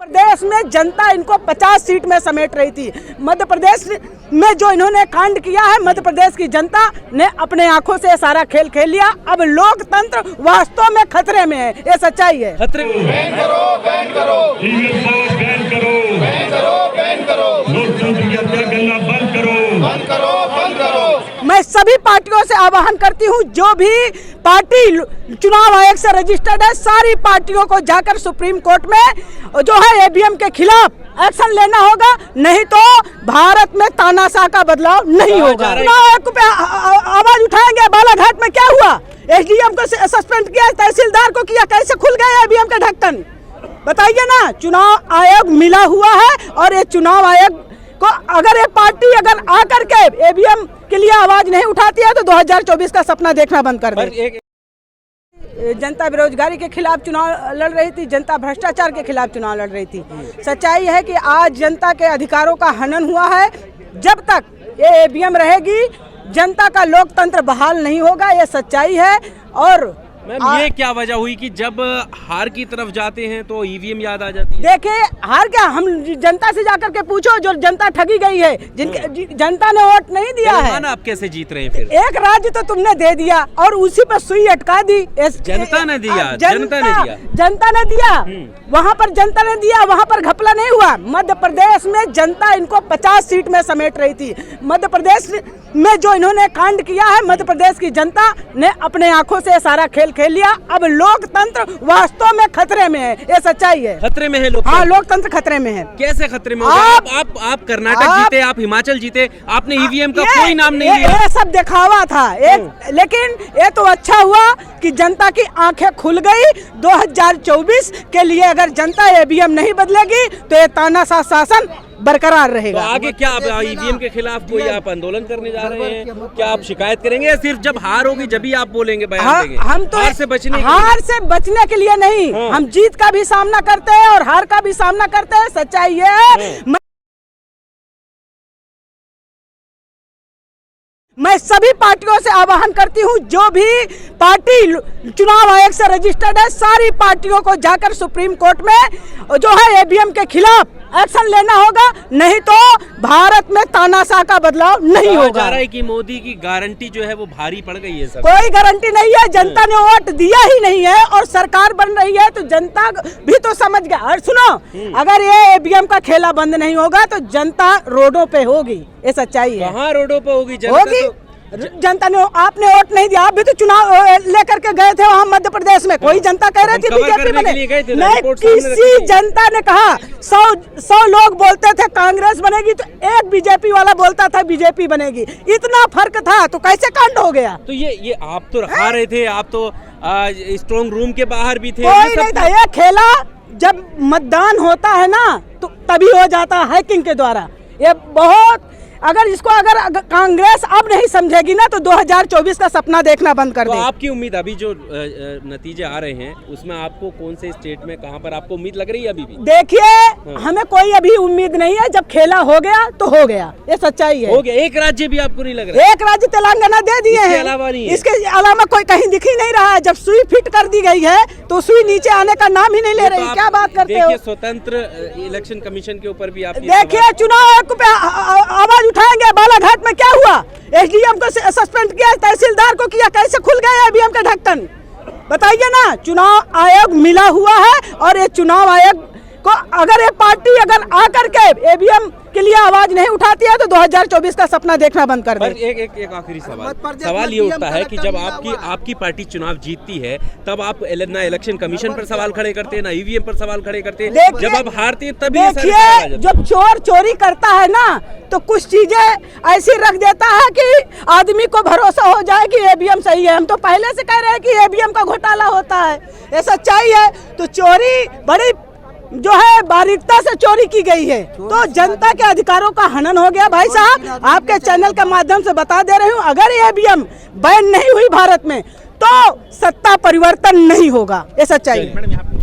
प्रदेश में जनता इनको 50 सीट में समेट रही थी। मध्य प्रदेश में जो इन्होंने कांड किया है, मध्य प्रदेश की जनता ने अपने आंखों से सारा खेल खेल लिया। अब लोकतंत्र वास्तव में खतरे में है, ये सच्चाई है। खतरे में बैन करो, बैन करो, बैन करो, बैन करो, बैन करो, लोकतंत्र की हत्या करना बंद करो, बंद करो, बंद करो। मैं सभी पार्टियों से आह्वान करती हूँ, जो भी पार्टी चुनाव आयोग से रजिस्टर्ड है, सारी पार्टियों को जाकर सुप्रीम कोर्ट में जो है ईवीएम के खिलाफ एक्शन लेना होगा, नहीं तो भारत में तानाशाह का बदलाव नहीं होगा। चुनाव आयोग पे आवाज उठाएंगे। बालाघाट में क्या हुआ? एसडीएम को सस्पेंड किया, तहसीलदार को किया, कैसे खुल गया ईवीएम का ढक्कन? बताइए ना। चुनाव आयोग मिला हुआ है और ये चुनाव आयोग को अगर ये पार्टी अगर आकर के ईवीएम के लिए आवाज नहीं उठाती है तो 2024 का सपना देखना बंद कर दे। जनता बेरोजगारी के खिलाफ चुनाव लड़ रही थी, जनता भ्रष्टाचार के खिलाफ चुनाव लड़ रही थी। सच्चाई है कि आज जनता के अधिकारों का हनन हुआ है। जब तक ये ईवीएम रहेगी, जनता का लोकतंत्र बहाल नहीं होगा, ये सच्चाई है। और मैम, ये क्या वजह हुई कि जब हार की तरफ जाते हैं तो ईवीएम याद आ जाती है? देखिए, हार क्या, हम जनता से जाकर के पूछो, जो जनता ठगी गई है, जिनके जनता ने वोट नहीं दिया है। आप कैसे जीत रहे हैं फिर? एक राज्य तो तुमने दे दिया और उसी पर सुई अटका दी। जनता ने दिया, जनता ने दिया, जनता ने दिया। वहाँ पर जनता ने दिया, वहाँ पर घपला नहीं हुआ। मध्य प्रदेश में जनता इनको 50 सीट में समेट रही थी। मध्य प्रदेश में जो इन्होंने कांड किया है, मध्य प्रदेश की जनता ने अपने आंखों से सारा खेल खेल लिया। अब लोकतंत्र वास्तव में खतरे में है, ये सच्चाई है। खतरे में है लोकतंत्र? हाँ, लोकतंत्र खतरे में है। कैसे खतरे में? आप कर्नाटक जीते, आप हिमाचल जीते, आपने ईवीएम का कोई नाम नहीं लिया। ये सब दिखावा था, लेकिन ये तो अच्छा हुआ कि जनता की आंखें खुल गई। 2024 के लिए अगर जनता ईवीएम नहीं बदलेगी तो ये तानाशाह शासन बरकरार रहेगा। तो आगे क्या आप ईवीएम के खिलाफ कोई आप आंदोलन करने जा रहे हैं? क्या आप शिकायत करेंगे या सिर्फ जब हार होगी जब ही आप बोलेंगे, बयान देंगे? हम तो हार से बचने के लिए नहीं, हम जीत का भी सामना करते हैं और हार का भी सामना करते हैं। सच्चाई है, मैं सभी पार्टियों से आह्वान करती हूँ, जो भी पार्टी चुनाव आयोग से रजिस्टर्ड है, सारी पार्टियों को जाकर सुप्रीम कोर्ट में जो है ईवीएम के खिलाफ एक्शन लेना होगा, नहीं तो भारत में तानाशाह का बदलाव नहीं होगा। जा रहा है कि मोदी की गारंटी जो है वो भारी पड़ गई है। कोई गारंटी नहीं है, जनता ने वोट दिया ही नहीं है और सरकार बन रही है, तो जनता भी तो समझ गया। और सुनो, अगर ये ईवीएम का खेला बंद नहीं होगा तो जनता रोडों पे होगी, ये सच्चाई है। कहाँ रोडों पे होगी? जनता ने, आपने वोट नहीं दिया, आप भी तो चुनाव लेकर के गए थे वहाँ मध्य प्रदेश में। कोई जनता कह रही थी बीजेपी बने, नहीं, किसी जनता ने कहा 100 लोग बोलते थे कांग्रेस बनेगी तो एक बीजेपी वाला बोलता था बीजेपी बनेगी। इतना फर्क था, तो कैसे कांड हो गया? तो ये आप तो रखा रहे थे, आप तो स्ट्रॉन्ग रूम के बाहर भी थे। कोई नहीं था, ये खेला जब मतदान होता है ना तो तभी हो जाता है हैकिंग के द्वारा। ये बहुत, अगर इसको अगर कांग्रेस अब नहीं समझेगी ना तो 2024 का सपना देखना बंद कर दे। तो आपकी उम्मीद, अभी जो नतीजे आ रहे हैं उसमें आपको कौन से स्टेट में, कहां पर आपको उम्मीद लग रही है अभी भी? देखिए, हमें कोई अभी उम्मीद नहीं है। जब खेला हो गया तो हो गया, ये सच्चाई है। हो गया। एक राज्य भी आपको नहीं लग रहा? एक राज्य तेलंगाना दे दिए हैं, अलावा नहीं है। इसके अलावा कोई कहीं दिख ही नहीं रहा है। जब सुई फिट कर दी गई है तो सुई नीचे आने का नाम ही नहीं ले रही। क्या बात करते हो? स्वतंत्र इलेक्शन कमीशन के ऊपर भी आप देखिए, चुनाव आयोग पे आवाज उठाएंगे। बालाघाट में क्या हुआ? एसडीएम को सस्पेंड किया, तहसीलदार को किया, कैसे खुल गया ईवीएम का ढक्कन? बताइए ना। चुनाव आयोग मिला हुआ है और ये चुनाव आयोग को अगर ये पार्टी अगर आकर के ईवीएम के लिए आवाज नहीं उठाती है तो 2024 का सपना देखना बंद कर दे। एक आखिरी सवाल ये उठता है कि जब आपकी पार्टी चुनाव जीतती है तब आप ना इलेक्शन कमीशन पर सवाल खड़े करते हैं, ना ईवीएम पर सवाल खड़े करते हैं। जब आप हारते हैं तभी देखिए, जब चोर चोरी करता है ना तो कुछ चीजें ऐसी रख देता है कि आदमी को भरोसा हो जाए कि ईवीएम सही है। हम तो पहले से कह रहे हैं कि ईवीएम का घोटाला होता है, ये सच्चाई है। तो चोरी बड़ी जो है बारीकता से चोरी की गई है, तो जनता के अधिकारों का हनन हो गया। भाई साहब, आपके चैनल के माध्यम से बता दे रही हूँ, अगर ये ईवीएम बैन नहीं हुई भारत में तो सत्ता परिवर्तन नहीं होगा, ये सच्चाई है।